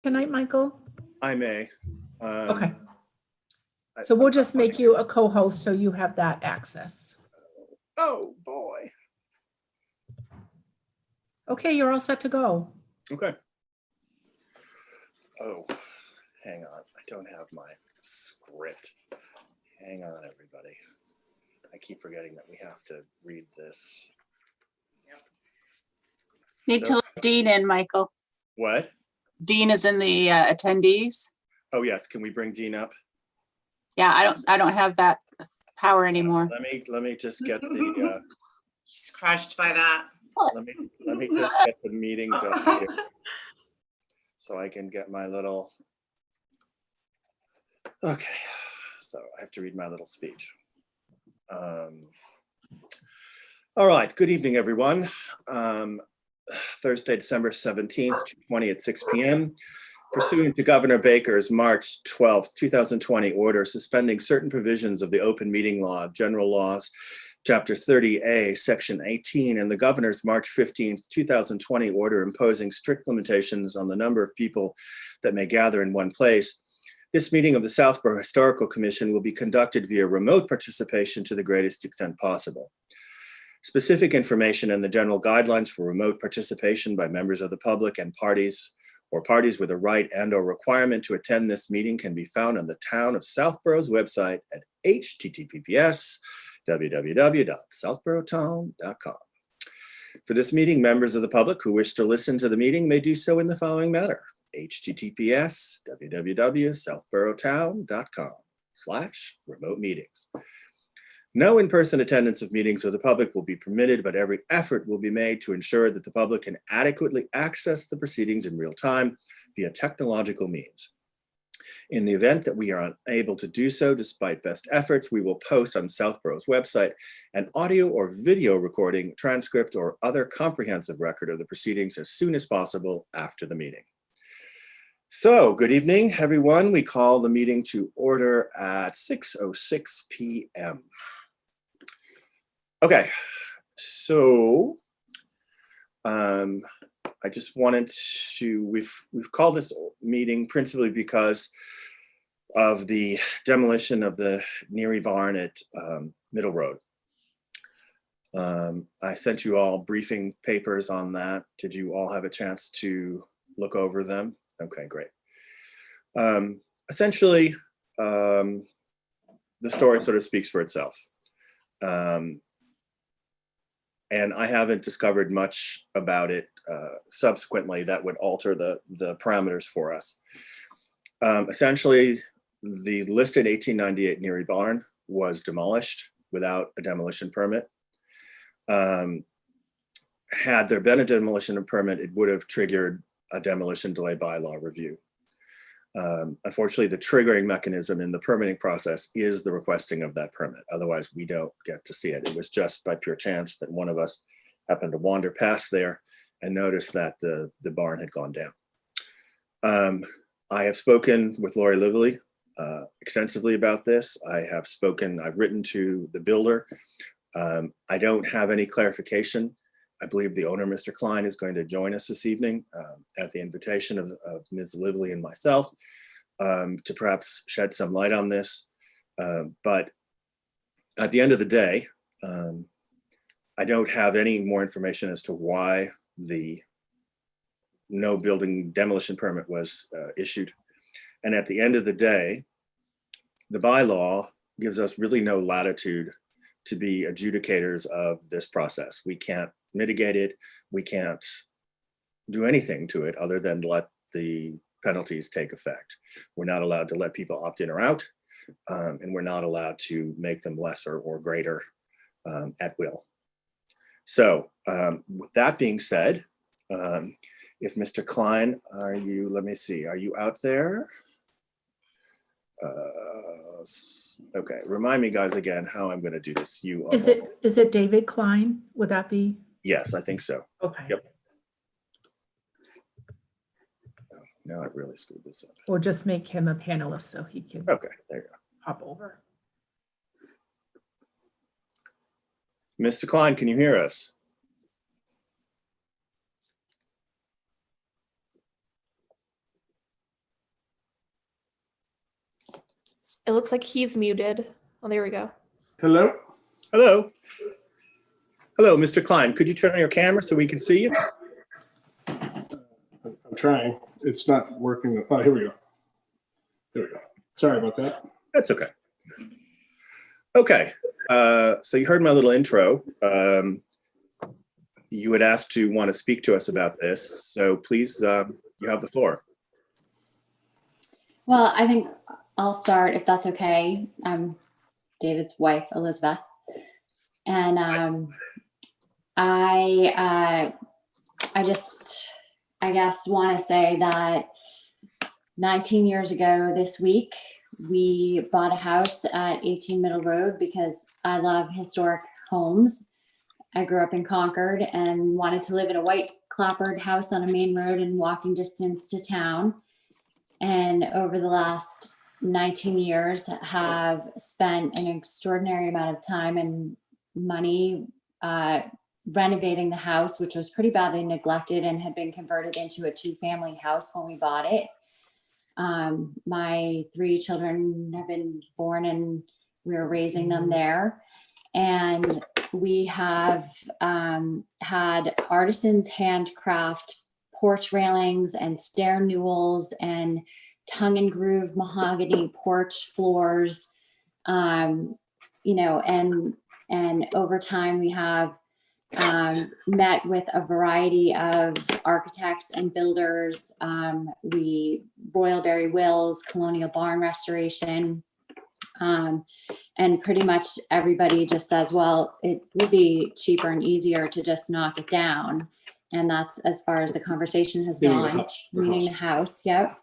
tonight, Michael? I may. Okay. So we'll just make you a co-host so you have that access. Oh, boy. Okay, you're all set to go. Okay. Oh, hang on. I don't have my script. Hang on, everybody. I keep forgetting that we have to read this. Need to let Dean in, Michael. What? Dean is in the attendees. Oh, yes. Can we bring Dean up? Yeah, I don't have that power anymore. Let me just get the She's crushed by that. let me just get the meetings up here so I can get my little. Okay, so I have to read my little speech. All right, good evening, everyone. Thursday, December 17th, 2020 at 6 p.m. Pursuant to Governor Baker's March 12th, 2020 order suspending certain provisions of the Open Meeting Law, General Laws, Chapter 30A, Section 18, and the Governor's March 15th, 2020 order imposing strict limitations on the number of people that may gather in one place, this meeting of the Southborough Historical Commission will be conducted via remote participation to the greatest extent possible. Specific information and the general guidelines for remote participation by members of the public and parties or parties with a right and or requirement to attend this meeting can be found on the Town of Southborough's website at https://www.southboroughtown.com. For this meeting, members of the public who wish to listen to the meeting may do so in the following manner: https://www.southboroughtown.com/remote meetings. No in-person attendance of meetings with the public will be permitted, but every effort will be made to ensure that the public can adequately access the proceedings in real time via technological means. In the event that we are unable to do so, despite best efforts, we will post on Southborough's website an audio or video recording, transcript, or other comprehensive record of the proceedings as soon as possible after the meeting. So, good evening, everyone. We call the meeting to order at 6:06 p.m. Okay, so I just wanted to, we've called this meeting principally because of the demolition of the Neary barn at Middle Road. I sent you all briefing papers on that. Did you all have a chance to look over them? Okay, great. Essentially, the story sort of speaks for itself. And I haven't discovered much about it subsequently that would alter the parameters for us. Essentially, the listed 1898 Neary barn was demolished without a demolition permit. Had there been a demolition permit, it would have triggered a demolition delay bylaw review. Unfortunately, the triggering mechanism in the permitting process is the requesting of that permit. Otherwise, we don't get to see it. It was just by pure chance that one of us happened to wander past there and notice that the barn had gone down. I have spoken with Lori Lively extensively about this. I've written to the builder. I don't have any clarification. I believe the owner, Mr. Klein, is going to join us this evening at the invitation of Ms. Lively and myself to perhaps shed some light on this. But at the end of the day, I don't have any more information as to why the no building demolition permit was issued. And at the end of the day, the bylaw gives us really no latitude to be adjudicators of this process. We can't mitigate it. We can't do anything to it other than let the penalties take effect. We're not allowed to let people opt in or out, and we're not allowed to make them lesser or greater at will. So with that being said, if Mr. Klein, let me see, are you out there? Okay, remind me guys again how I'm gonna do this. Is it David Klein? Would that be? Yes, I think so. Okay. Yep. Oh, now I really screwed this up. Or just make him a panelist so he can Okay, there you go. hop over. Mr. Klein, can you hear us? It looks like he's muted. Oh, there we go. Hello? Hello. Hello, Mr. Klein. Could you turn on your camera so we can see you? I'm trying. It's not working. Oh, here we go. There we go. Sorry about that. That's okay. Okay, so you heard my little intro. You had asked to want to speak to us about this, so please, you have the floor. Well, I think I'll start if that's okay. I'm David's wife, Elizabeth. And I guess want to say that 19 years ago this week, we bought a house at 18 Middle Road because I love historic homes. I grew up in Concord and wanted to live in a white clapboard house on a main road in walking distance to town. And over the last 19 years have spent an extraordinary amount of time and money renovating the house, which was pretty badly neglected and had been converted into a 2-family house when we bought it. My 3 children have been born and we're raising them there. And we have had artisans handcraft porch railings and stair newels and tongue and groove mahogany porch floors, you know, and over time we have met with a variety of architects and builders. Royal Berry Wills, Colonial Barn Restoration, and pretty much everybody just says, well, it would be cheaper and easier to just knock it down. And that's as far as the conversation has Meaning the gone. house, Meaning the house, yep.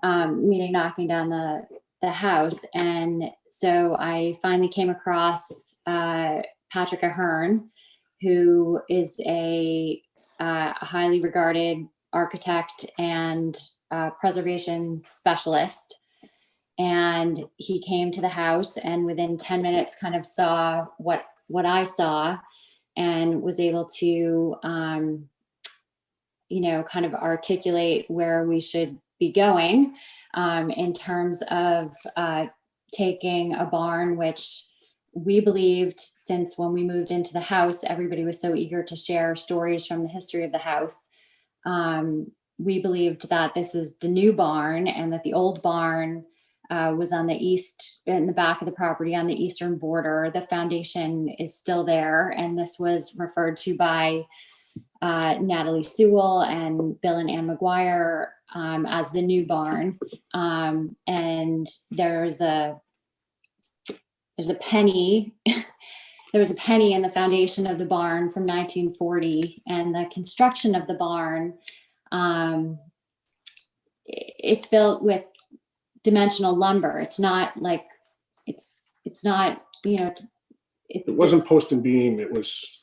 Meaning knocking down the house. And so I finally came across Patrick Ahern, who is a highly regarded architect and preservation specialist. And he came to the house and within 10 minutes kind of saw what I saw and was able to, you know, kind of articulate where we should be going in terms of taking a barn, which we believed since when we moved into the house, everybody was so eager to share stories from the history of the house. We believed that this is the new barn and that the old barn was on the east, in the back of the property on the eastern border. The foundation is still there. And this was referred to by Natalie Sewell and Bill and Ann McGuire as the new barn. And there's a penny. There was a penny in the foundation of the barn from 1940, and the construction of the barn, it's built with dimensional lumber. It's not like, it's not, you know, It wasn't post and beam. It was,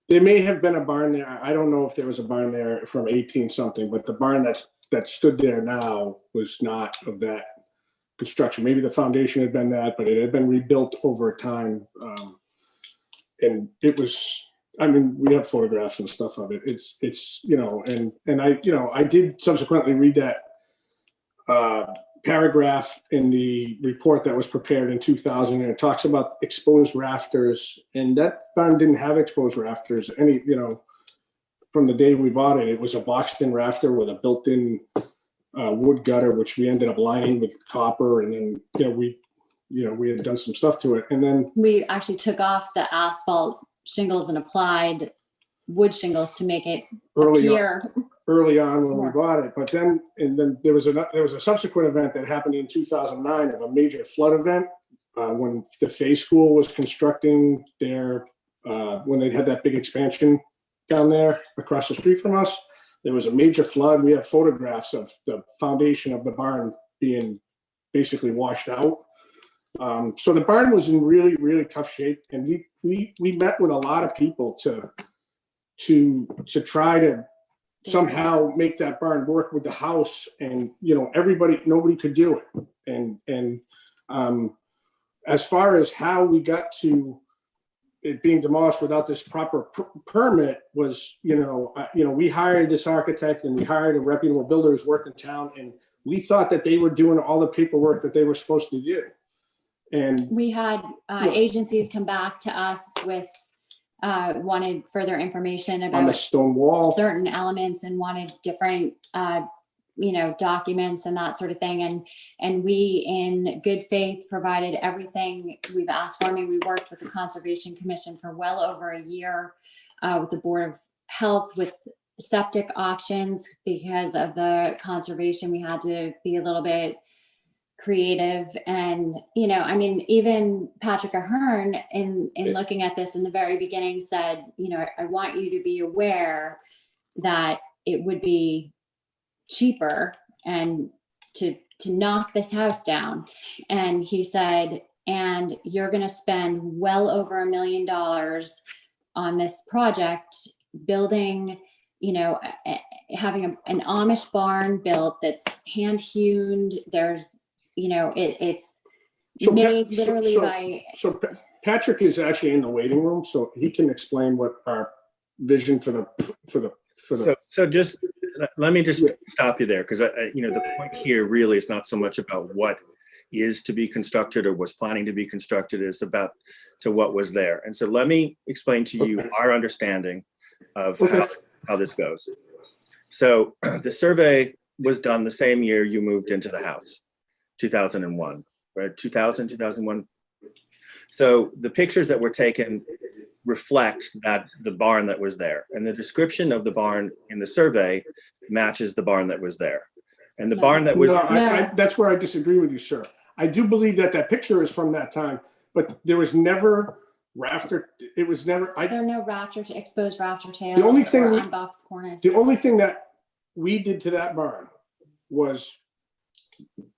there may have been a barn there. I don't know if there was a barn there from 18 something, but the barn that stood there now was not of that construction. Maybe the foundation had been that, but it had been rebuilt over time. And it was, I mean, we have photographs and stuff of it. It's, you know, and I, you know, I did subsequently read that paragraph in the report that was prepared in 2000, and it talks about exposed rafters, and that barn didn't have exposed rafters any, you know, from the day we bought it. It was a boxed-in rafter with a built-in wood gutter, which we ended up lining with copper, and then, you know, we had done some stuff to it, and then we actually took off the asphalt shingles and applied wood shingles to make it appear. Early on when we bought it, but then there was a subsequent event that happened in 2009 of a major flood event when the Fay School was constructing their when they had that big expansion down there across the street from us. There was a major flood. We have photographs of the foundation of the barn being basically washed out. So the barn was in really, really tough shape, and we met with a lot of people to try to somehow make that barn work with the house, and, you know, nobody could do it. And as far as how we got to it being demolished without this proper permit was, we hired this architect and we hired a reputable builder who's worked in town, and we thought that they were doing all the paperwork that they were supposed to do. And We had agencies come back to us with, wanted further information on the about stone wall, certain elements and wanted different, documents and that sort of thing. And we, in good faith, provided everything we've asked for. I mean, we worked with the Conservation Commission for well over a year, with the Board of Health, with septic options. Because of the conservation, we had to be a little bit creative. And, I mean, even Patrick Ahern in looking at this in the very beginning said, I want you to be aware that it would be cheaper and to knock this house down. And he said, and you're going to spend well over $1 million on this project, building, having an Amish barn built that's hand hewn. There's, it's So made Pat- literally by, So Patrick is actually in the waiting room, so he can explain what our vision for the. So just let me just stop you there, because the point here really is not so much about what is to be constructed or was planning to be constructed, it's about to what was there. And so let me explain to you our understanding of how this goes. So the survey was done the same year you moved into the house, 2001, right? 2001. So the pictures that were taken reflect that the barn that was there, and the description of the barn in the survey matches the barn that was there. And the No. barn that was No, that's where I disagree with you, sir. I do believe that picture is from that time, but there was never rafter. It was never. there are no exposed rafter tails. The only thing or we- unboxed cornice. The only thing that we did to that barn was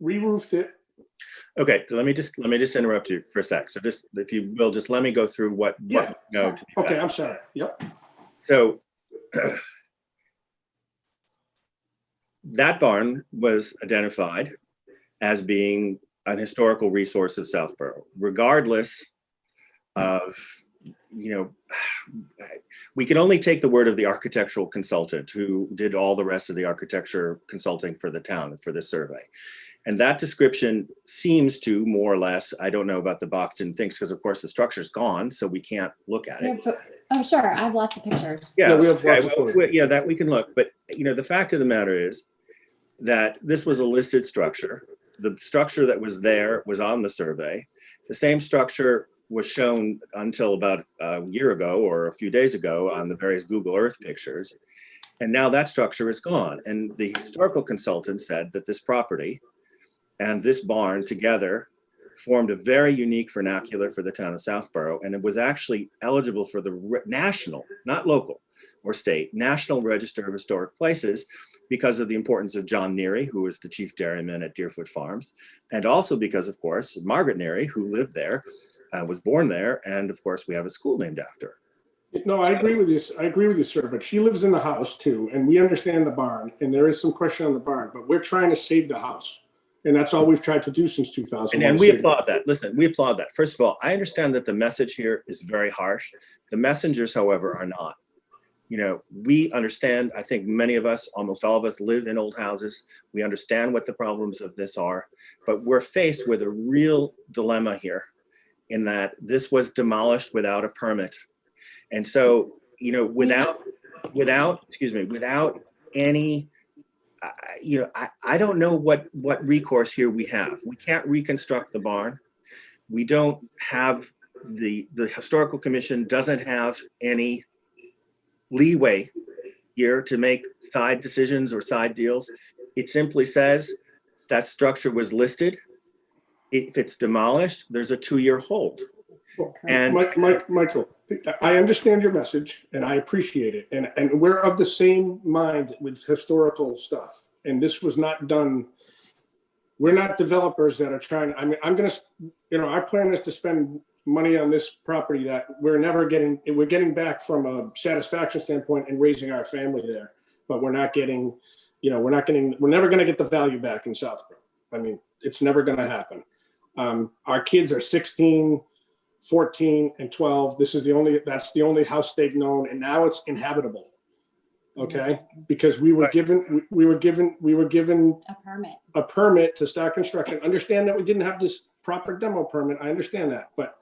re-roofed it. okay. So let me just interrupt you for a sec. So just, if you will, just let me go through what Yeah, we know sure. to be Okay, fact. I'm sorry. Yep. So that barn was identified as being an historical resource of Southborough, regardless of, we can only take the word of the architectural consultant who did all the rest of the architecture consulting for the town for this survey. And that description seems to more or less, I don't know about the boxed in things, because of course the structure's gone, so we can't look at Yeah, it. but- oh, sure. I have lots of pictures. Yeah, we have lots of well, photos. yeah, that we can look. But, the fact of the matter is that this was a listed structure. The structure that was there was on the survey. The same structure was shown until about a year ago or a few days ago on the various Google Earth pictures. And now that structure is gone. And the historical consultant said that this property and this barn together formed a very unique vernacular for the town of Southborough. And it was actually eligible for the national, not local or state, National Register of Historic Places, because of the importance of John Neary, who was the chief dairyman at Deerfoot Farms. And also because, of course, Margaret Neary, who lived there, was born there. And of course, we have a school named after her. No, I agree with you. I agree with you, sir. But she lives in the house too, and we understand the barn, and there is some question on the barn. But we're trying to save the house, and that's all we've tried to do since 2000. And we applaud that. Listen, we applaud that. First of all, I understand that the message here is very harsh. The messengers, however, are not. We understand, I think many of us, almost all of us, live in old houses. We understand what the problems of this are, but we're faced with a real dilemma here in that this was demolished without a permit. And so, without any, I don't know what recourse here we have. We can't reconstruct the barn. We don't have, the Historical Commission doesn't have any leeway here to make side decisions or side deals. It simply says that structure was listed. If it's demolished, there's a 2-year hold. And Michael, I understand your message and I appreciate it. And we're of the same mind with historical stuff. And this was not done. We're not developers that are trying. Our plan is to spend money on this property that we're getting back from a satisfaction standpoint and raising our family there. But we're never going to get the value back in Southborough. I mean, it's never going to happen. Our kids are 16. 14 and 12. That's the only house they've known, and now it's inhabitable. Okay, because we were given A permit. a permit to start construction. Understand that we didn't have this proper demo permit. I understand that, but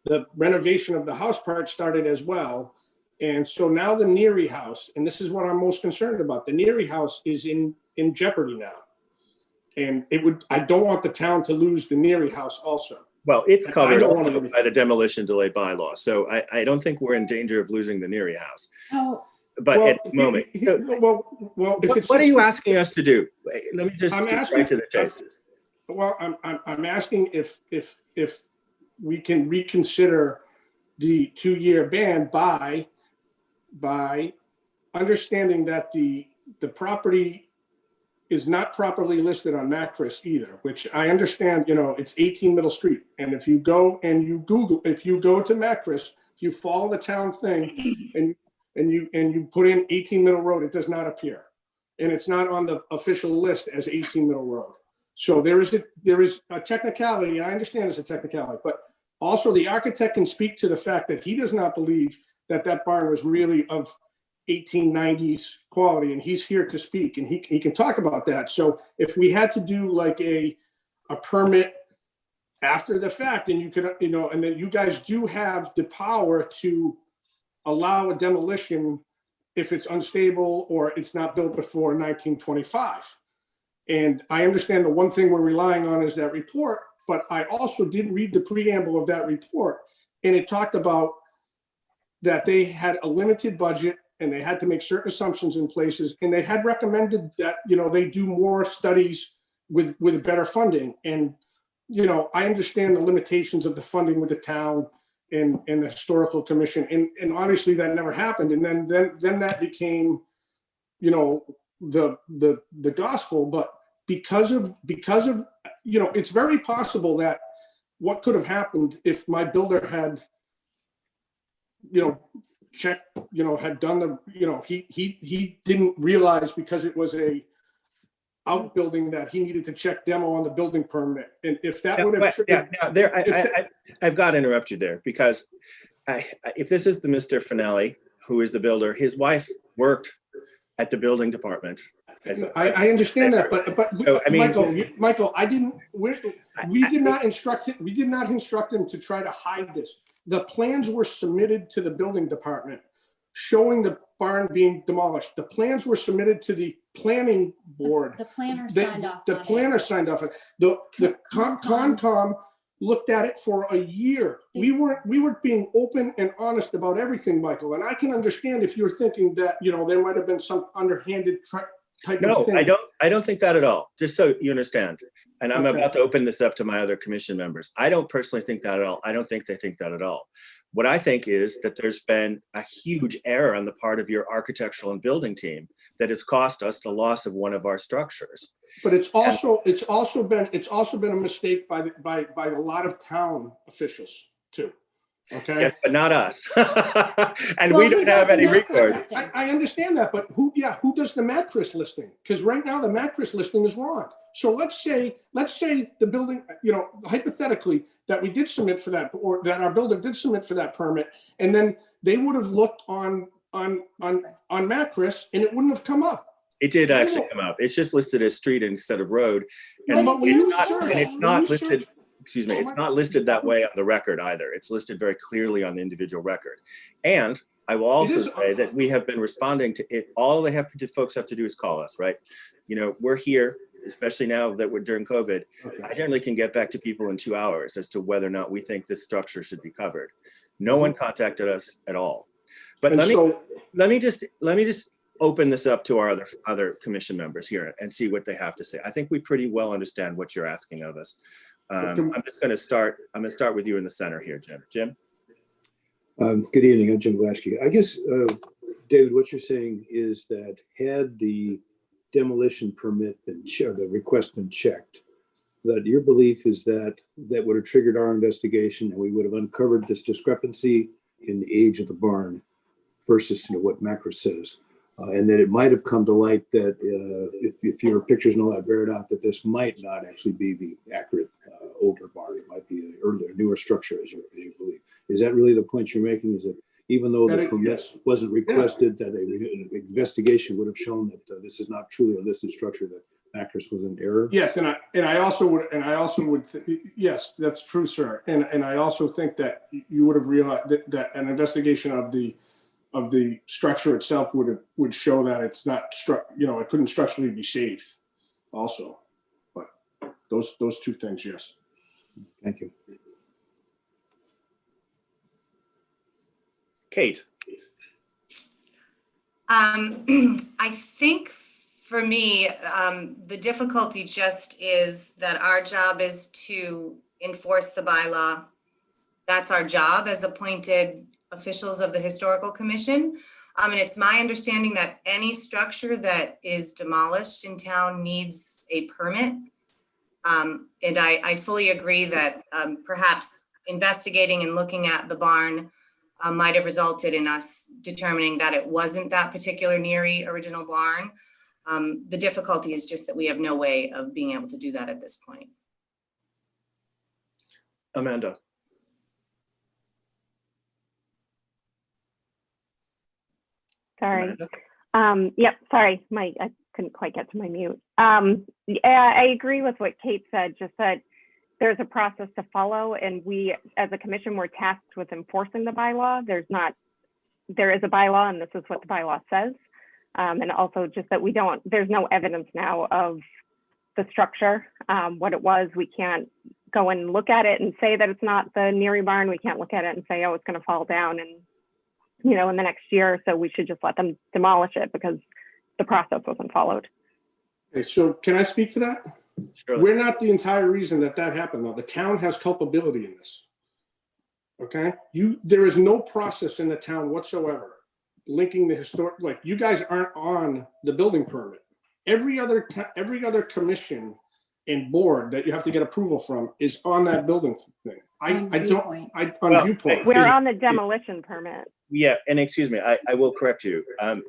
the renovation of the house part started as well. And so now the Neary house, and this is what I'm most concerned about, the Neary house is in jeopardy now. And I don't want the town to lose the Neary house also. Well, it's I covered don't wanna by the demolition delay bylaw, so I don't think we're in danger of losing the Neary house. Oh, But at the moment, Well, if it's. what are you asking us to do? Let me just I'm get asking- right to the chase. Well, I'm asking if we can reconsider the 2-year ban by understanding that the property is not properly listed on MACRIS either, which I understand, it's 18 Middle Street. And if you go and you Google, if you go to MACRIS, if you follow the town thing and you put in 18 Middle Road, it does not appear. And it's not on the official list as 18 Middle Road. So there is a technicality, and I understand it's a technicality, but also the architect can speak to the fact that he does not believe that barn was really of 1890s quality, and he's here to speak, and he can talk about that. So if we had to do like a permit after the fact, and you could, and then you guys do have the power to allow a demolition if it's unstable or it's not built before 1925. And I understand the one thing we're relying on is that report, but I also did read the preamble of that report, and it talked about that they had a limited budget and they had to make certain assumptions in places, and they had recommended that, they do more studies with better funding. And, I understand the limitations of the funding with the town and the historical commission. And obviously that never happened. And then that became, the gospel. But because of, it's very possible that what could have happened if my builder had, checked, had done the, he didn't realize, because it was a outbuilding, that he needed to check demo on the building permit. And if that would have triggered. I've got to interrupt you there, because if this is the Mr. Finelli, who is the builder, his wife worked at the building department. I understand that, but So, I mean- Michael, we did not instruct him to try to hide this. The plans were submitted to the building department showing the barn being demolished. The plans were submitted to the planning board. the planner signed off. The on it. planner signed off. The Concom looked at it for a year. We were being open and honest about everything, Michael. And I can understand if you're thinking that, there might have been some underhanded type No, of thing. I don't think that at all. Just so you understand. And I'm Okay. about to open this up to my other commission members. I don't personally think that at all. I don't think they think that at all. What I think is that there's been a huge error on the part of your architectural and building team that has cost us the loss of one of our structures. But it's also been a mistake by a lot of town officials too. Okay. Yes, but not us. And Well, we who don't does have the any macro recourse. listing? I understand that, but who does the MACRIS listing? Because right now the MACRIS listing is wrong. So let's say the building, hypothetically, that we did submit for that, or that our builder did submit for that permit, and then they would have looked on MACRIS and it wouldn't have come up. It did actually come up. It's just listed as street instead of road. And But when it's you not, search- and it's when not you listed, search- excuse me, it's not listed that way on the record either. It's listed very clearly on the individual record. And I will also is- say that we have been responding to it. All folks have to do is call us, right? We're here, especially now that we're during COVID. Okay. I generally can get back to people in 2 hours as to whether or not we think this structure should be covered. No one contacted us at all. But And so, let me just open this up to our other commission members here and see what they have to say. I think we pretty well understand what you're asking of us. I'm going to start with you in the center here, Jim. Jim? Good evening, I'm Jim Glaschke. I guess, David, what you're saying is that had the demolition permit the request been checked, that your belief is that would have triggered our investigation and we would have uncovered this discrepancy in the age of the barn versus what MACRIS says. And that it might have come to light that if your pictures and all that bear it out, that this might not actually be the accurate older barn. It might be an earlier, newer structure, as you believe. Is that really the point you're making? Is that even though the That permit yes. wasn't requested, that an investigation would have shown that this is not truly a listed structure, that Akers was in error? Yes, and I also would, yes, that's true, sir. And I also think that you would have realized that an investigation of the structure itself would show that it's not it couldn't structurally be safe also. But those two things, yes. Thank you. Kate, I think for me, the difficulty just is that our job is to enforce the bylaw. That's our job as appointed officials of the Historical Commission. And it's my understanding that any structure that is demolished in town needs a permit. And I fully agree that perhaps investigating and looking at the barn might have resulted in us determining that it wasn't that particular Neary original barn. The difficulty is just that we have no way of being able to do that at this point. Amanda. Sorry. Amanda? Yep, sorry, I couldn't quite get to my mute. Yeah, I agree with what Kate said, just that there's a process to follow, and we, as a commission, we're tasked with enforcing the bylaw. There is a bylaw, and this is what the bylaw says. And also just that there's no evidence now of the structure, what it was. We can't go and look at it and say that it's not the Neary barn. We can't look at it and say, oh, it's gonna fall down and in the next year, so we should just let them demolish it because the process wasn't followed. Okay, so can I speak to that? Sure. We're not the entire reason that happened, though. The town has culpability in this. Okay, there is no process in the town whatsoever linking the historic. Like, you guys aren't on the building permit. Every other commission and board that you have to get approval from is on that building thing. On on Well, viewpoint. We're on the demolition permit. Yeah, and excuse me, I will correct you.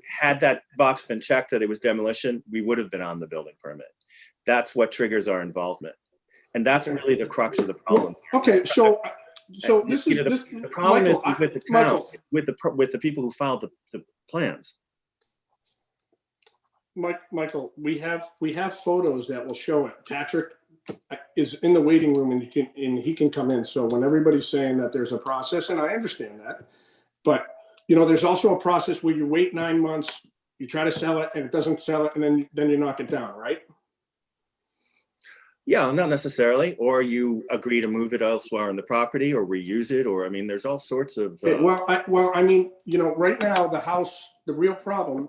Had that box been checked that it was demolition, we would have been on the building permit. That's what triggers our involvement. And that's really the crux of the problem. Okay, so this is The problem is Michael, with the town, with the people who filed the plans. Michael, we have photos that will show it. Patrick is in the waiting room and he can come in. So when everybody's saying that there's a process, and I understand that, but there's also a process where you wait 9 months, you try to sell it and it doesn't sell it, and then you knock it down, right? Yeah, not necessarily. Or you agree to move it elsewhere on the property or reuse it, or there's all sorts of. Right now the house, the real problem,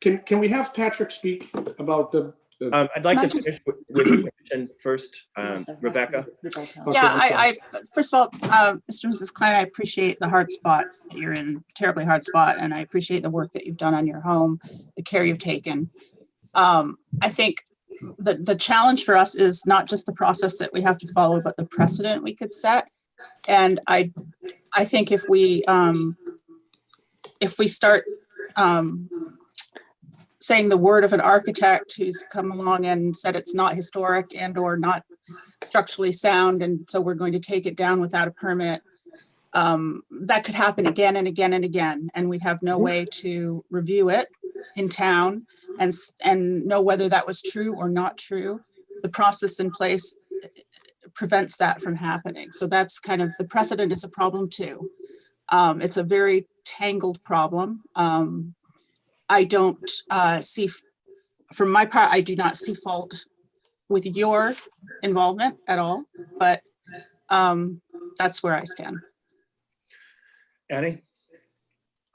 can we have Patrick speak about the? I'd like to finish with the question first, Rebecca. Yeah, I first of all, Mr. and Mrs. Klein, I appreciate the hard spot that you're in, terribly hard spot, and I appreciate the work that you've done on your home, the care you've taken. I think the challenge for us is not just the process that we have to follow, but the precedent we could set. And I think if we start saying the word of an architect who's come along and said it's not historic and or not structurally sound, and so we're going to take it down without a permit, that could happen again and again and again, and we'd have no way to review it in town and know whether that was true or not true. The process in place prevents that from happening. So that's kind of, the precedent is a problem too. It's a very tangled problem. I don't see, from my part, I do not see fault with your involvement at all, but that's where I stand. Annie?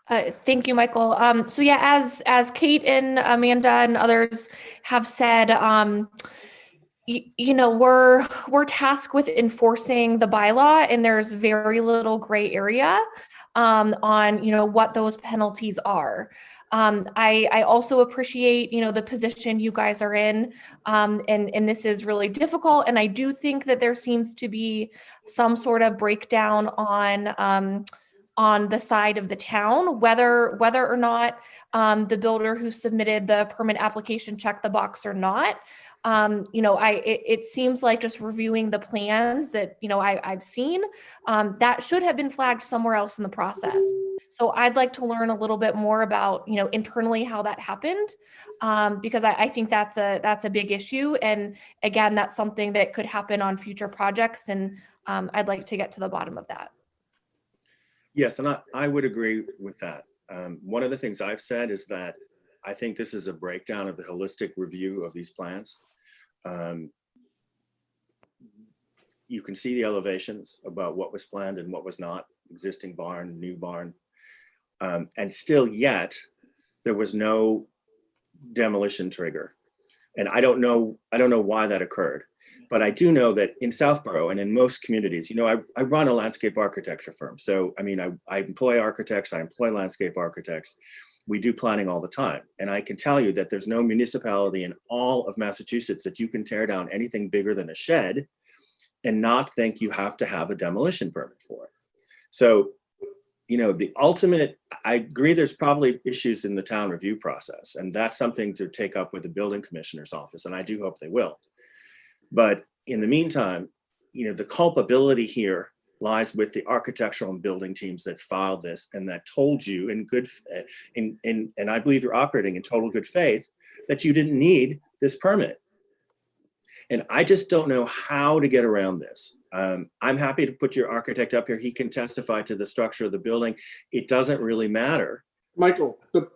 Thank you, Michael. So yeah, as Kate and Amanda and others have said, we're tasked with enforcing the bylaw, and there's very little gray area on what those penalties are. I also appreciate the position you guys are in, and this is really difficult. And I do think that there seems to be some sort of breakdown on the side of the town, whether or not the builder who submitted the permit application checked the box or not. It seems like just reviewing the plans that, I've seen, that should have been flagged somewhere else in the process. So I'd like to learn a little bit more about, internally how that happened, because I think that's a big issue. And again, that's something that could happen on future projects. And I'd like to get to the bottom of that. Yes, and I would agree with that. One of the things I've said is that I think this is a breakdown of the holistic review of these plans. You can see the elevations about what was planned and what was not, existing barn, new barn. And still yet, there was no demolition trigger. And I don't know why that occurred. But I do know that in Southborough and in most communities, I run a landscape architecture firm. So, I employ architects, I employ landscape architects. We do planning all the time. And I can tell you that there's no municipality in all of Massachusetts that you can tear down anything bigger than a shed and not think you have to have a demolition permit for it. So, the ultimate, I agree there's probably issues in the town review process, and that's something to take up with the building commissioner's office, and I do hope they will. But in the meantime, the culpability here lies with the architectural and building teams that filed this and that told you and I believe you're operating in total good faith that you didn't need this permit. And I just don't know how to get around this. I'm happy to put your architect up here. He can testify to the structure of the building. It doesn't really matter. Michael, the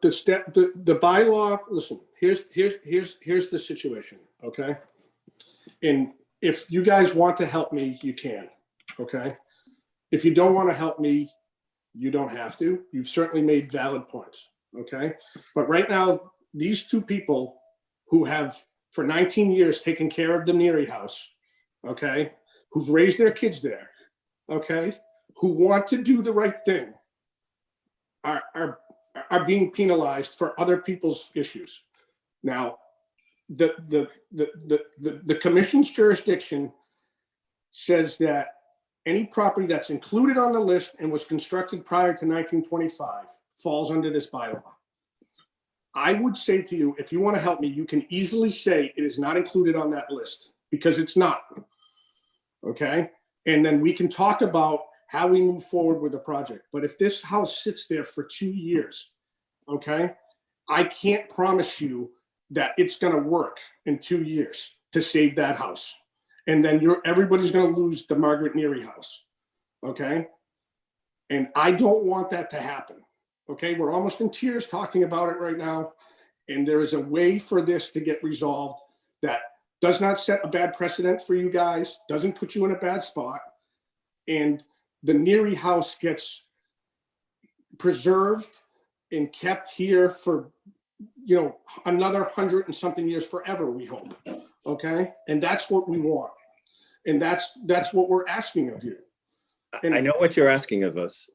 bylaw, listen, here's the situation, okay? And if you guys want to help me, you can, okay? If you don't want to help me, you don't have to. You've certainly made valid points, okay? But right now, these two people who have for 19 years taken care of the Neary house, okay? Who've raised their kids there, okay? Who want to do the right thing are being penalized for other people's issues. Now, the commission's jurisdiction says that any property that's included on the list and was constructed prior to 1925 falls under this bylaw. I would say to you, if you want to help me, you can easily say it is not included on that list because it's not. Okay. And then we can talk about how we move forward with the project. But if this house sits there for 2 years, okay, I can't promise you that it's going to work in 2 years to save that house. And then everybody's going to lose the Margaret Neary house. Okay. And I don't want that to happen. Okay. We're almost in tears talking about it right now. And there is a way for this to get resolved that does not set a bad precedent for you guys, doesn't put you in a bad spot. And the Neary house gets preserved and kept here for, another 100 and something years forever, we hope. Okay. And that's what we want. And that's what we're asking of you. And I know what you're asking of us.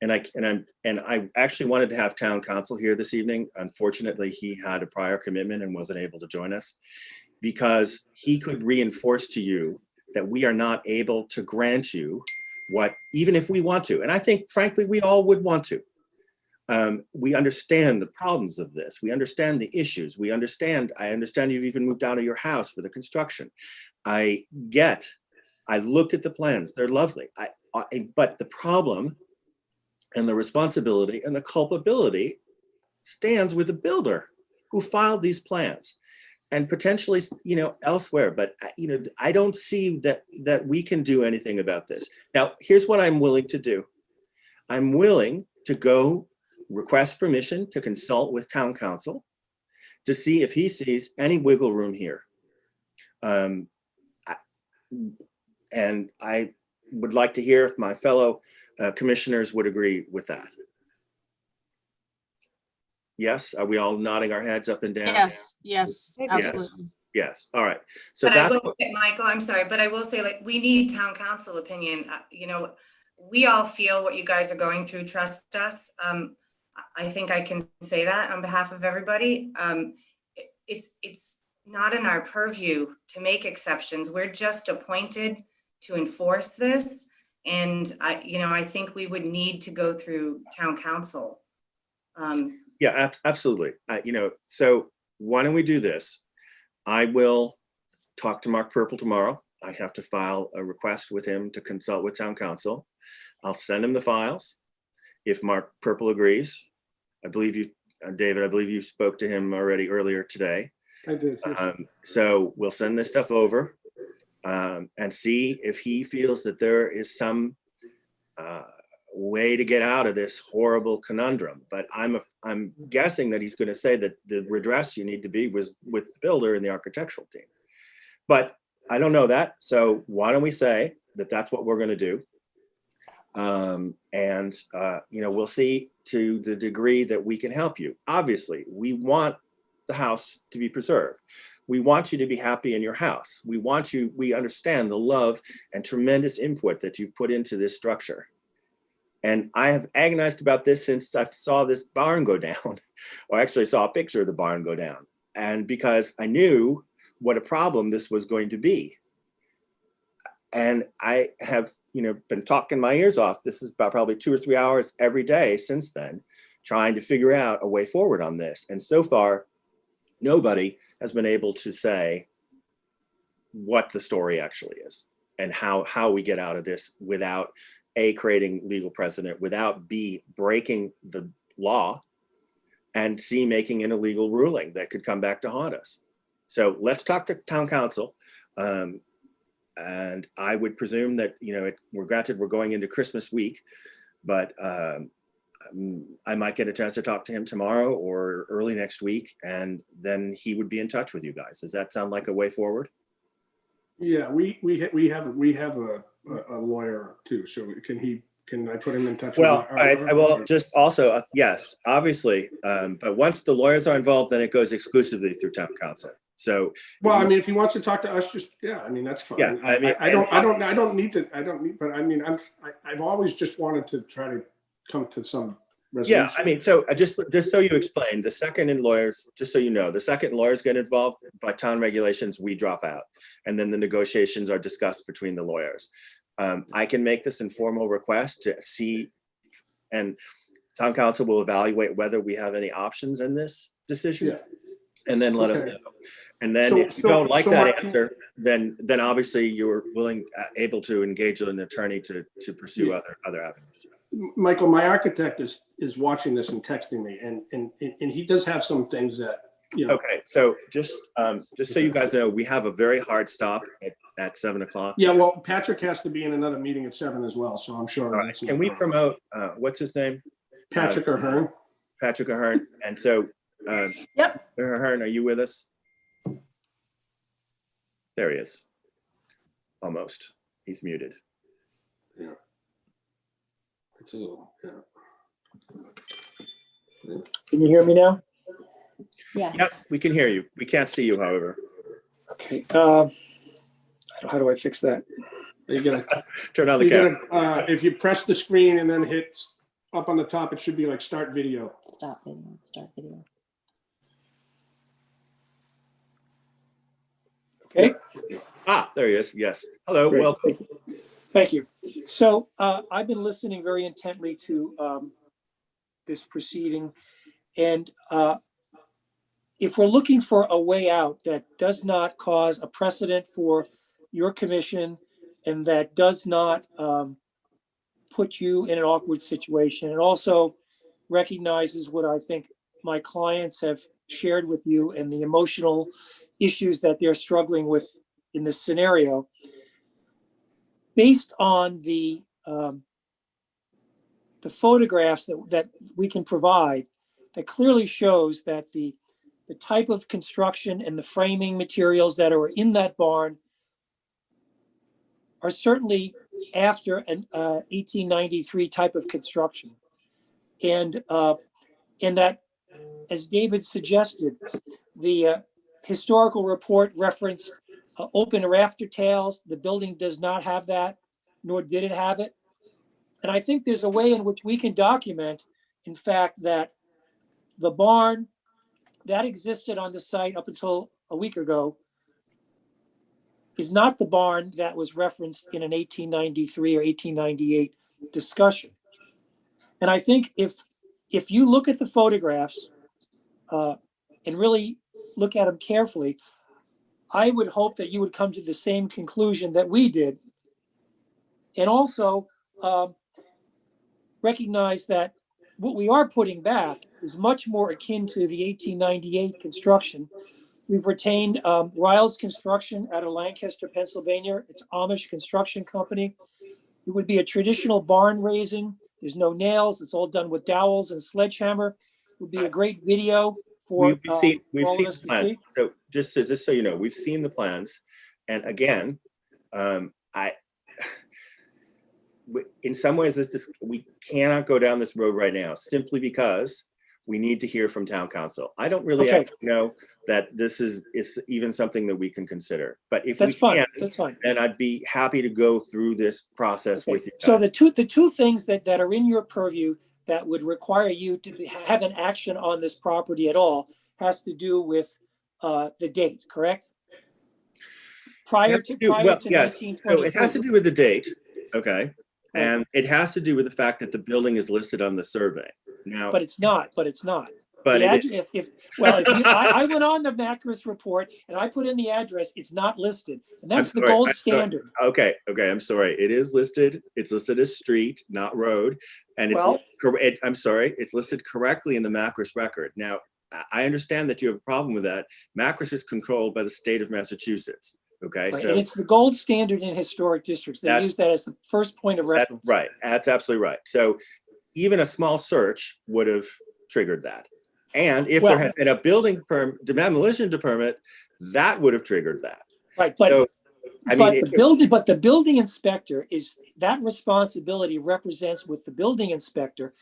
And I actually wanted to have town council here this evening. Unfortunately, he had a prior commitment and wasn't able to join us because he could reinforce to you that we are not able to grant you what, even if we want to. And I think, frankly, we all would want to. We understand the problems of this. We understand the issues. I understand you've even moved out of your house for the construction. I looked at the plans. They're lovely. But the problem and the responsibility and the culpability stands with the builder who filed these plans and potentially, elsewhere. But, I don't see that we can do anything about this. Now, here's what I'm willing to do. I'm willing to go request permission to consult with town council to see if he sees any wiggle room here. And I would like to hear if my fellow commissioners would agree with that. Yes, are we all nodding our heads up and down? Yes, absolutely. Yes, all right. So But that's I will say, Michael, I'm sorry, but I will say, we need town council opinion. We all feel what you guys are going through. Trust us. I think I can say that on behalf of everybody. It's not in our purview to make exceptions. We're just appointed to enforce this. And I think we would need to go through town council. Yeah, absolutely. So why don't we do this? I will talk to Mark Purple tomorrow. I have to file a request with him to consult with town council. I'll send him the files. If Mark Purple agrees, I believe you, David, I believe you spoke to him already earlier today. I did. Yes. So we'll send this stuff over and see if he feels that there is some way to get out of this horrible conundrum. But I'm guessing that he's going to say that the redress you need to be was with the builder and the architectural team. But I don't know that. So why don't we say that that's what we're going to do? We'll see to the degree that we can help you. Obviously, we want the house to be preserved. We want you to be happy in your house. We understand the love and tremendous input that you've put into this structure. And I have agonized about this since I saw this barn go down, or actually saw a picture of the barn go down. And because I knew what a problem this was going to be. And I have, been talking my ears off. This is about probably 2 or 3 hours every day since then, trying to figure out a way forward on this. And so far, nobody has been able to say what the story actually is and how we get out of this without A, creating legal precedent, without B, breaking the law, and C, making an illegal ruling that could come back to haunt us. So let's talk to town council. And I would presume that, we're going into Christmas week, but I might get a chance to talk to him tomorrow or early next week, and then he would be in touch with you guys. Does that sound like a way forward? Yeah, we have a lawyer too. So can I put him in touch? Well, with I will just also, yes, obviously. But once the lawyers are involved, then it goes exclusively through town council. So, well, I mean, if he wants to talk to us, that's fine. Yeah, I don't need, but I mean, I've always just wanted to try to come to some resolution. Yeah, so just so you explain, the second lawyers get involved, by town regulations, we drop out. And then the negotiations are discussed between the lawyers. I can make this informal request to see, and town council will evaluate whether we have any options in this decision. Yeah. And then let us know. And then if you don't like that answer, then obviously you're able to engage an attorney to pursue other avenues. Michael, my architect is watching this and texting me, and he does have some things that, Okay, so just so you guys know, we have a very hard stop at 7 o'clock. Yeah, well, Patrick has to be in another meeting at 7 as well, so I'm sure. All right. Can we promote, what's his name? Patrick Ahern. Patrick Ahern. And so, Yep. Ahern, are you with us? There he is. Almost. He's muted. Yeah. It's a little, Can you hear me now? Yes. Yes, we can hear you. We can't see you, however. Okay. How do I fix that? You gotta Turn on the camera. if you press the screen and then hit up on the top, it should be like start video. Stop video, start video. Okay. There he is. Yes. Hello. Great. Welcome. Thank you. So I've been listening very intently to this proceeding. And if we're looking for a way out that does not cause a precedent for your commission and that does not put you in an awkward situation, and also recognizes what I think my clients have shared with you and the emotional issues that they're struggling with in this scenario, based on the photographs that we can provide, that clearly shows that the type of construction and the framing materials that are in that barn are certainly after an 1893 type of construction. And that, as David suggested, the historical report referenced open rafter tails. The building does not have that, nor did it have it. And I think there's a way in which we can document, in fact, that the barn that existed on the site up until a week ago is not the barn that was referenced in an 1893 or 1898 discussion. And I think if you look at the photographs and really look at them carefully, I would hope that you would come to the same conclusion that we did. And also recognize that what we are putting back is much more akin to the 1898 construction. We've retained Riles Construction out of Lancaster, Pennsylvania. It's Amish construction company. It would be a traditional barn raising. There's no nails. It's all done with dowels and sledgehammer. It would be a great video for We've seen all of the us to plan. see. So just so you know, we've seen the plans. And again, in some ways, we cannot go down this road right now simply because we need to hear from town council. I don't really Okay. actually know that this is even something that we can consider. But if That's we fine. can, That's fine. then I'd be happy to go through this process Okay. with you. So guys. the two things that are in your purview that would require you to have an action on this property at all has to do with the date, correct? Prior to yes. So it has to 1923. do with the date, okay? Right. And it has to do with the fact that the building is listed on the survey. Now, But it's not. But but the it- address, I went on the Macris report and I put in the address, it's not listed. And that's the sorry, gold I'm sorry. standard. Okay, I'm sorry. It is listed. It's listed as street, not road. And Well- I'm sorry, it's listed correctly in the Macris record. Now, I understand that you have a problem with that. Macris is controlled by the state of Massachusetts. Okay, Right? so And it's the gold standard in historic districts. They That's- use that as the first point of that's reference. right. That's absolutely right. So even a small search would have triggered that. And if Well- there had been a building demolition permit, that would have triggered that. Right, but So, I but mean, the building inspector is, that responsibility represents with the building inspector.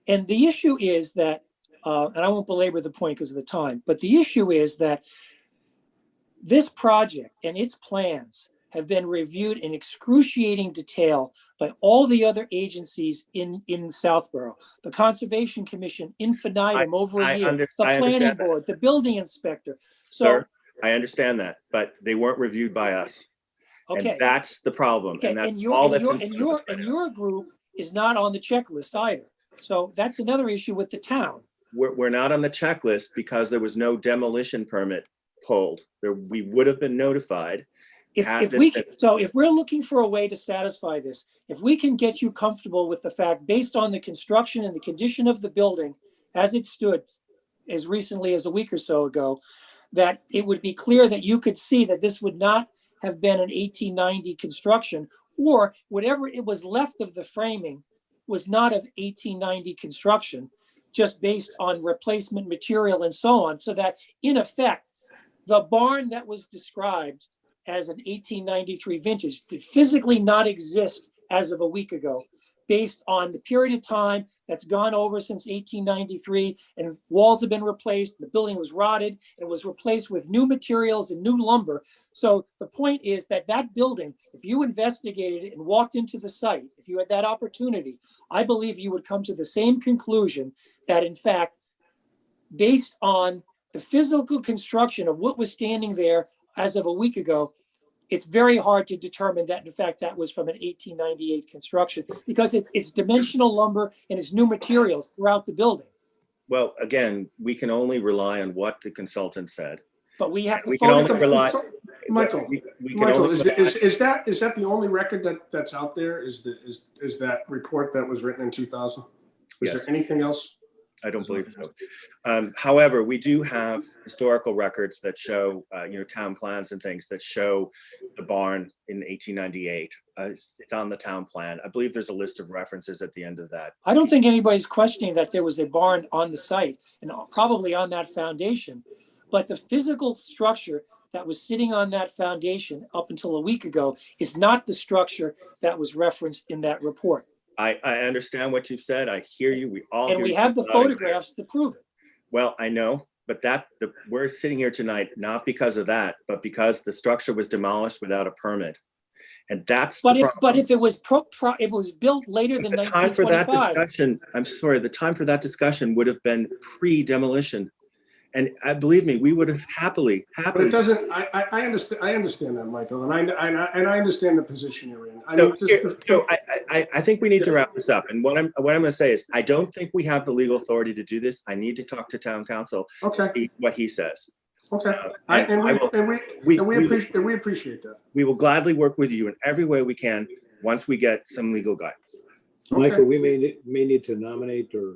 And the issue is that, and I won't belabor the point because of the time, but the issue is that this project and its plans have been reviewed in excruciating detail by all the other agencies in Southborough. The Conservation Commission, infinitum over a year, the I planning understand that. board, the building inspector. So, Sir, I understand that, but they weren't reviewed by us. okay. And that's the problem. Okay, And that's and all your, that's and in your, front of us and right your group is not on the checklist either. So that's another issue with the town. now. We're not on the checklist because there was no demolition permit pulled. We would have been notified. If Had we, this can- so if we're looking for a way to satisfy this, if we can get you comfortable with the fact, based on the construction and the condition of the building as it stood as recently as a week or so ago, that it would be clear that you could see that this would not have been an 1890 construction, or whatever it was left of the framing was not of 1890 construction, just based on replacement material and so on, so that in effect, the barn that was described as an 1893 vintage did physically not exist as of a week ago, based on the period of time that's gone over since 1893, and walls have been replaced, the building was rotted, and was replaced with new materials and new lumber. So the point is that that building, if you investigated it and walked into the site, if you had that opportunity, I believe you would come to the same conclusion that in fact, based on the physical construction of what was standing there as of a week ago, it's very hard to determine that in fact that was from an 1898 construction, because it's dimensional lumber and it's new materials throughout the building. Well, again, we can only rely on what the consultant said. But we have We to can only photograph. rely. Michael, we can Michael, only rely- is that the only record that's out there? Is that report that was written in 2000? Is Yes. there anything else? I don't believe so. However, we do have historical records that show, town plans and things that show the barn in 1898. It's on the town plan. I believe there's a list of references at the end of that. I don't think anybody's questioning that there was a barn on the site and probably on that foundation. But the physical structure that was sitting on that foundation up until a week ago is not the structure that was referenced in that report. I understand what you've said. I hear you. We all And hear we you have the loud and clear. photographs to prove it. Well, I know, but we're sitting here tonight not because of that, but because the structure was demolished without a permit. And that's the problem. But if it was if it was built later than The time for that 1925, discussion, I'm sorry, the time for that discussion would have been pre-demolition. And believe me, we would have happily. But it doesn't, I understand that, Michael, and I understand the position you're in. I mean, So I think we need to wrap this up. And what I'm going to say is, I don't think we have the legal authority to do this. I need to talk to town council to Okay. see what he says. Okay, And we appreciate that. We will gladly work with you in every way we can once we get some legal guidance. Michael, we may need to nominate or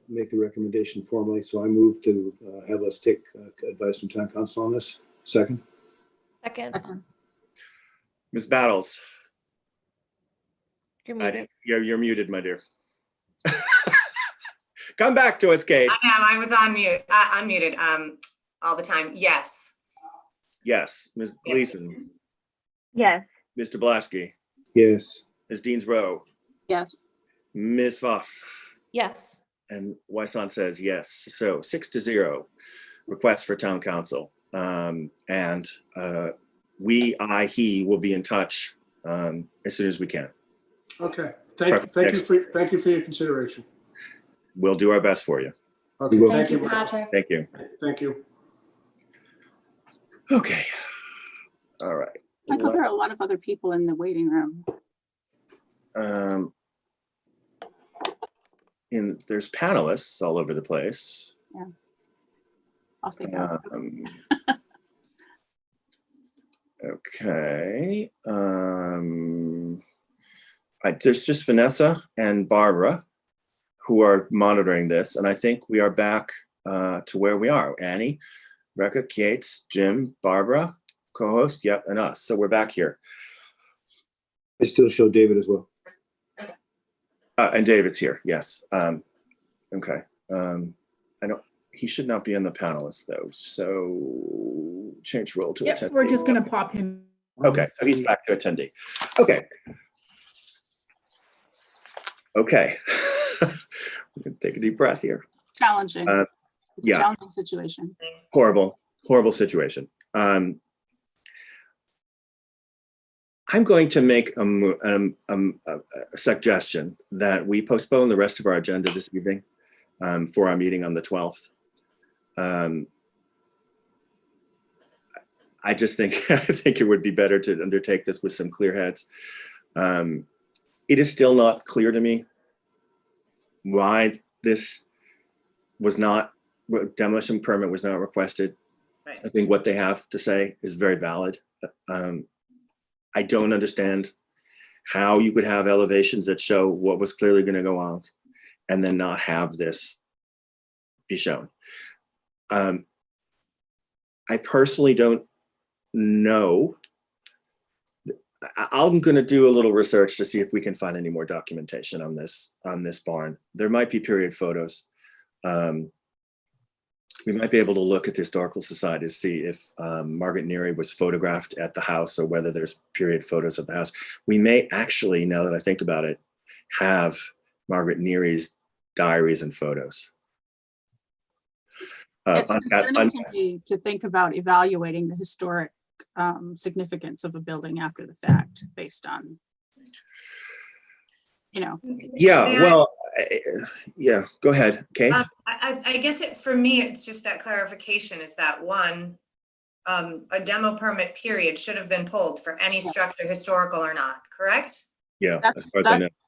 make the recommendation formally. So I move to have us take advice from town council on this. Second. Second. Ms. Battles, You're muted. you're muted, my dear. Come back to us, Kate. I was on mute, unmuted, all the time. Yes. Yes. Ms. Gleason, Yes. Mr. Blaschke, Yes. Ms. Deansborough, Yes. Ms. Fuff, Yes. and Wysant says yes. So 6-0, request for town council. And he will be in touch as soon as we can. Okay, Perfect. thank you for your consideration. We'll do our best for you. Okay, will. Thank you, Patrick. Thank you. Thank you. Okay. All right. Michael, there are a lot of other people in the waiting room. There's panelists all over the place. Off they go. Okay. There's just Vanessa and Barbara who are monitoring this, and I think we are back to where we are. Annie, Rebecca, Yates, Jim, Barbara, co-host, yep, and us. So we're back here. I still show David as well. And David's here, yes. Okay. He should not be in the panelists though. So change role to Yep, attendee. we're just gonna pop him. Okay, so he's back to attendee. Okay. Okay. We're gonna take a deep breath here. Challenging. It's a yeah. challenging situation. Horrible situation. I'm going to make a suggestion that we postpone the rest of our agenda this evening for our meeting on the 12th. I just think I think it would be better to undertake this with some clear heads. It is still not clear to me why this demolition permit was not requested. Right. I think what they have to say is very valid. I don't understand how you could have elevations that show what was clearly going to go on and then not have this be shown. I personally don't know. I'm going to do a little research to see if we can find any more documentation on this barn. There might be period photos. We might be able to look at the Historical Society to see if Margaret Neary was photographed at the house or whether there's period photos of the house. We may actually, now that I think about it, have Margaret Neary's diaries and photos. It's concerning to me to think about evaluating the historic significance of a building after the fact based on, Yeah, well, yeah, go ahead, Kate. I guess for me, it's just that clarification is that one, a demo permit period should have been pulled for any structure, historical or not, correct? Yeah,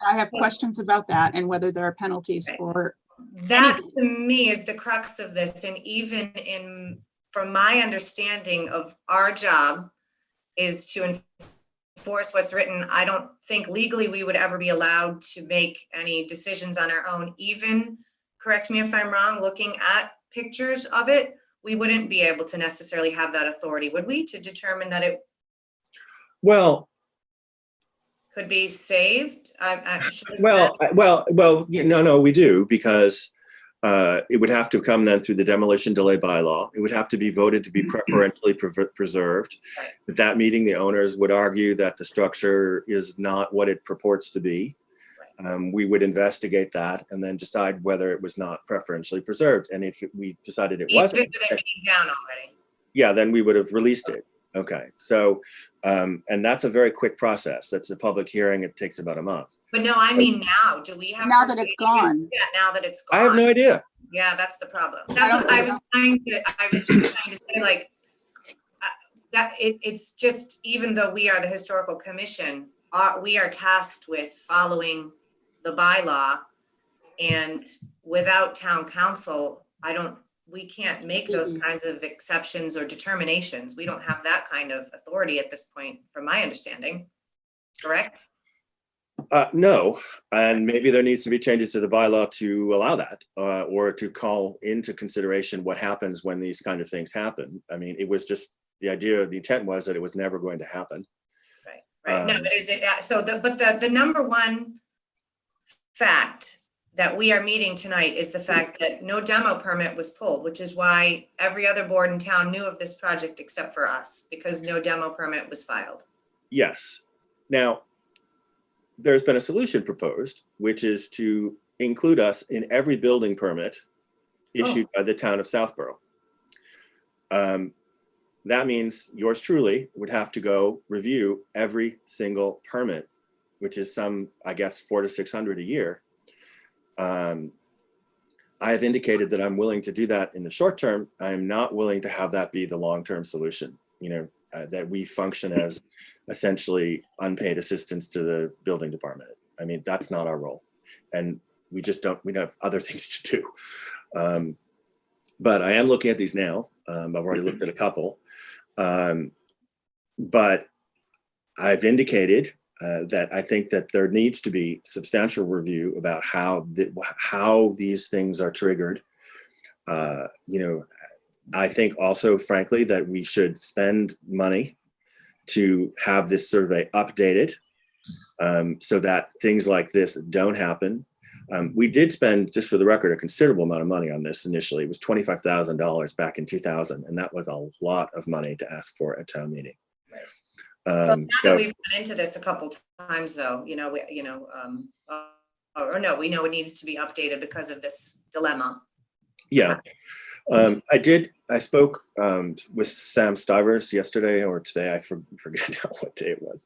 I have questions about that and whether there are penalties for that. To me is the crux of this. And even from my understanding of our job is to enforce what's written. I don't think legally we would ever be allowed to make any decisions on our own. Even, correct me if I'm wrong, looking at pictures of it, we wouldn't be able to necessarily have that authority, would we, to determine that it could be saved? No, we do, because it would have to come then through the demolition delay bylaw. It would have to be voted to be preferentially preserved. At that meeting, the owners would argue that the structure is not what it purports to be. We would investigate that and then decide whether it was not preferentially preserved. And if we decided it wasn't, down already. Yeah, then we would have released it. Okay, so, and that's a very quick process. That's a public hearing. It takes about a month. But no, I mean now, do we have? Now that it's gone. Yeah, now that it's gone. I have no idea. Yeah, that's the problem. That's what I was just trying to say, like, that it's just, even though we are the historical commission, we are tasked with following the bylaw. And without town council, we can't make those kinds of exceptions or determinations. We don't have that kind of authority at this point, from my understanding. Correct? No, and maybe there needs to be changes to the bylaw to allow that, or to call into consideration what happens when these kind of things happen. I mean, it was just the intent was that it was never going to happen. Right. No, but the number one fact that we are meeting tonight is the fact that no demo permit was pulled, which is why every other board in town knew of this project except for us, because no demo permit was filed. Yes. Now, there's been a solution proposed, which is to include us in every building permit issued by the town of Southborough. That means yours truly would have to go review every single permit, which is some, I guess, 400 to 600 a year. I have indicated that I'm willing to do that in the short term. I'm not willing to have that be the long-term solution, that we function as essentially unpaid assistants to the building department. I mean, that's not our role. And we have other things to do. But I am looking at these now. I've already looked at a couple. But I've indicated that I think that there needs to be substantial review about how these things are triggered. I think also, frankly, that we should spend money to have this survey updated so that things like this don't happen. We did spend, just for the record, a considerable amount of money on this initially. It was $25,000 back in 2000, and that was a lot of money to ask for at town meeting. Now that we've run into this a couple times, though, we know it needs to be updated because of this dilemma. Yeah, I spoke with Sam Stivers yesterday or today. I forget now what day it was.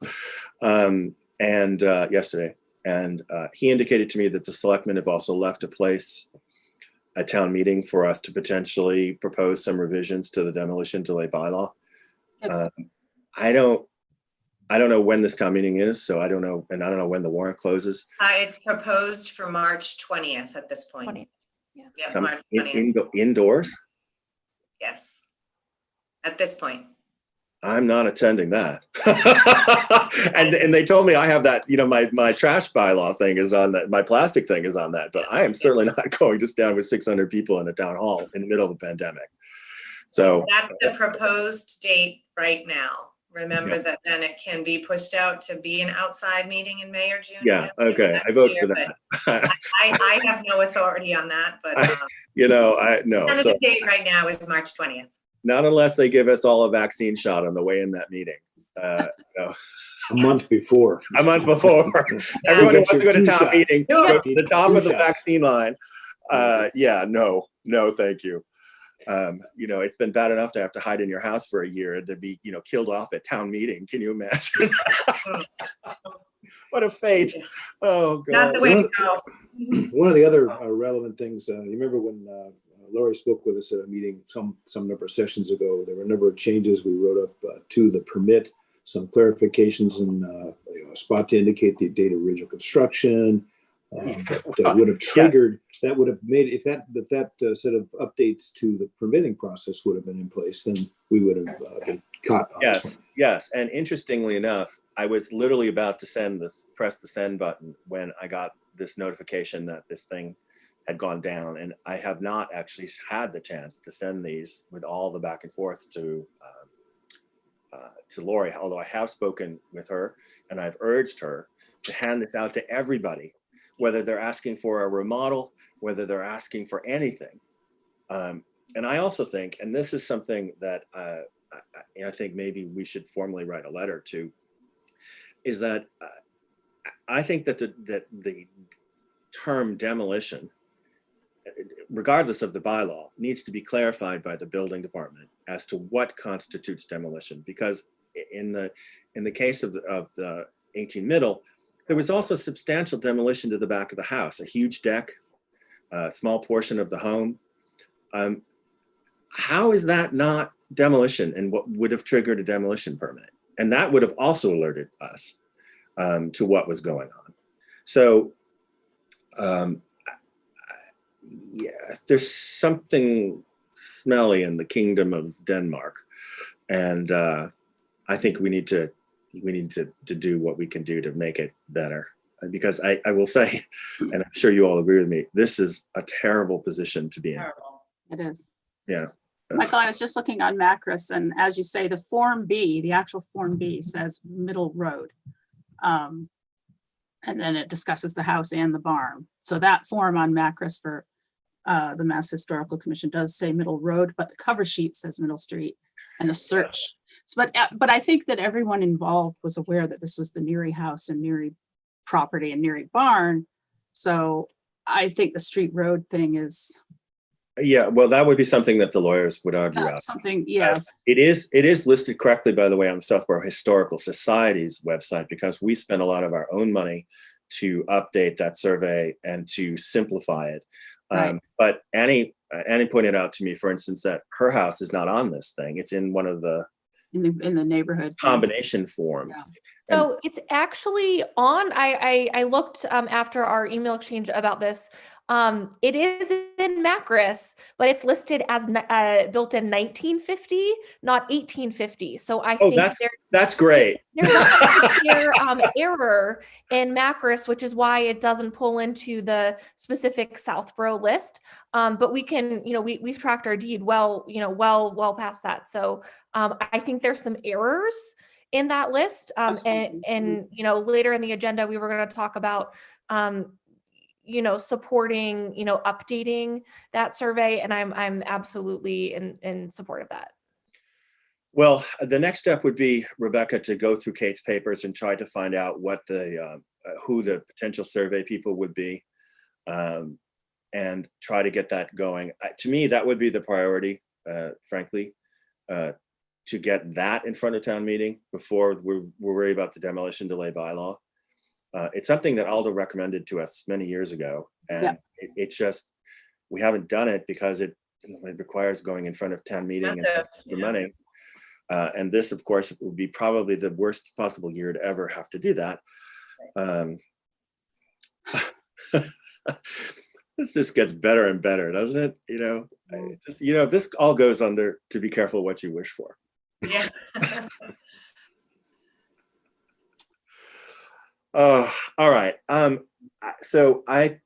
Yesterday. And he indicated to me that the selectmen have also left a place at town meeting for us to potentially propose some revisions to the demolition delay bylaw. I don't know when this town meeting is, so I don't know. And I don't know when the warrant closes. It's proposed for March 20th at this point. 20th. Yeah. Yeah, March 20th. Indoors? Yes. At this point. I'm not attending that. and they told me I have that, my trash bylaw thing is on that, my plastic thing is on that, but I am certainly not going to stand with 600 people in a town hall in the middle of a pandemic. So that's the proposed date right now. Remember that then it can be pushed out to be an outside meeting in May or June. Yeah, okay, I vote for that. I have no authority on that, but the date right now is March 20th. Not unless they give us all a vaccine shot on the way in that meeting. A month before. A month before. Everyone who wants to go to town meeting, go to the top of the vaccine line. No, thank you. It's been bad enough to have to hide in your house for a year and to be, killed off at town meeting. Can you imagine? What a fate. Oh, God. Not the way to go. One of the other relevant things, you remember when Laurie spoke with us at a meeting some number of sessions ago, there were a number of changes we wrote up to the permit, some clarifications and a spot to indicate the date of original construction. That would have triggered, that would have made, if that set of updates to the permitting process would have been in place, then we would have been caught. Yes. And interestingly enough, I was literally about to press the send button when I got this notification that this thing had gone down, and I have not actually had the chance to send these with all the back and forth to Lori, although I have spoken with her and I've urged her to hand this out to everybody, whether they're asking for a remodel, whether they're asking for anything. And I also think, and this is something that I think maybe we should formally write a letter to, is that I think that the term demolition, regardless of the bylaw, needs to be clarified by the building department as to what constitutes demolition. Because in the case of the 18 Middle, there was also substantial demolition to the back of the house, a huge deck, a small portion of the home. How is that not demolition and what would have triggered a demolition permit? And that would have also alerted us to what was going on. So yeah, there's something smelly in the kingdom of Denmark. And I think we need to do what we can do to make it better. Because I will say, and I'm sure you all agree with me, this is a terrible position to be in. It is. Yeah. Michael, I was just looking on Macris, and as you say, the Form B, the actual Form B says Middle Road. And then it discusses the house and the barn. So that form on Macris for the Mass Historical Commission does say Middle Road, but the cover sheet says Middle Street and the search. But I think that everyone involved was aware that this was the Neary house and Neary property and Neary barn. So I think the street road thing is Yeah, well, that would be something that the lawyers would argue out. something, yes. It is listed correctly, by the way, on the Southborough Historical Society's website, because we spent a lot of our own money to update that survey and to simplify it. Right. But Annie pointed out to me, for instance, that her house is not on this thing. It's in one of the In the neighborhood. combination forms. Yeah. And- So it's actually on, I looked after our email exchange about this. It is in Macris, but it's listed as built in 1950, not 1850. So I Oh, think that's great. there's a clear error in Macris, which is why it doesn't pull into the specific Southborough list. But we can, we've tracked our deed well past that. So I think there's some errors in that list. Absolutely. And later in the agenda, we were going to talk about supporting, updating that survey. And I'm absolutely in support of that. Well, the next step would be, Rebecca, to go through Kate's papers and try to find out what who the potential survey people would be, and try to get that going. To me, that would be the priority, frankly, to get that in front of town meeting before we're worried about the demolition delay bylaw. It's something that Aldo recommended to us many years ago, and Yeah. it's just, we haven't done it because it requires going in front of town meeting and asking for money. And this, of course, would be probably the worst possible year to ever have to do that. This just gets better and better, doesn't it? This all goes under to be careful what you wish for. Yeah. Oh, all right. So I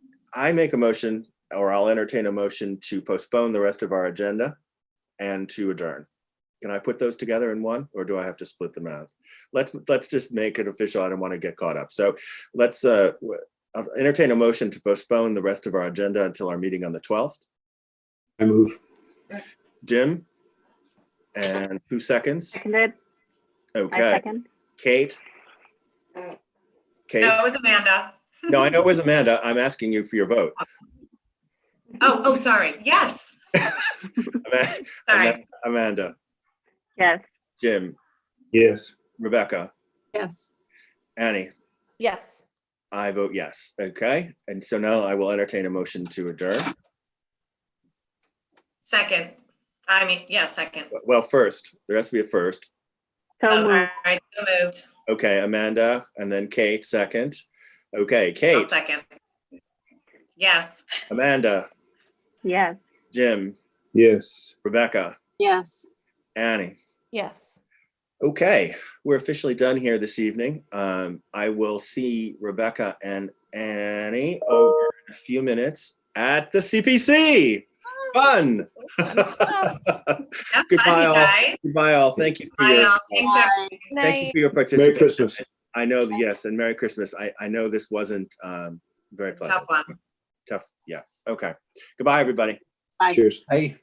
make a motion, or I'll entertain a motion to postpone the rest of our agenda and to adjourn. Can I put those together in one, or do I have to split them out? Let's just make it official. I don't want to get caught up. So let's I'll entertain a motion to postpone the rest of our agenda until our meeting on the 12th. I move. Jim? And 2 seconds? Seconded. I Okay. second. Kate? Kate? No, it was Amanda. No, I know it was Amanda. I'm asking you for your vote. Oh, sorry. Yes. Sorry. Amanda, Yes. Jim, Yes. Rebecca, Yes. Annie, Yes. I vote yes. Okay. And so now I will entertain a motion to adjourn. Second. Second. Well, first, there has to be a first. So All moved. right, so moved. Okay, Amanda, and then Kate, second. Okay, I'll Kate, second. Yes. Amanda, Yes. Jim, Yes. Rebecca, Yes. Annie. Yes. Okay, we're officially done here this evening. I will see Rebecca and Annie over in a few minutes at the CPC. Fun. Yeah, Goodbye, bye, all. guys. Goodbye, all. Thank you for Bye, your all. Thanks, everyone. Bye. thank you Night. for your participation. Merry Christmas. I know, yes, and Merry Christmas. I know this wasn't very pleasant. Tough one. Tough. Yeah. Okay. Goodbye, everybody. Bye. Cheers. Hey.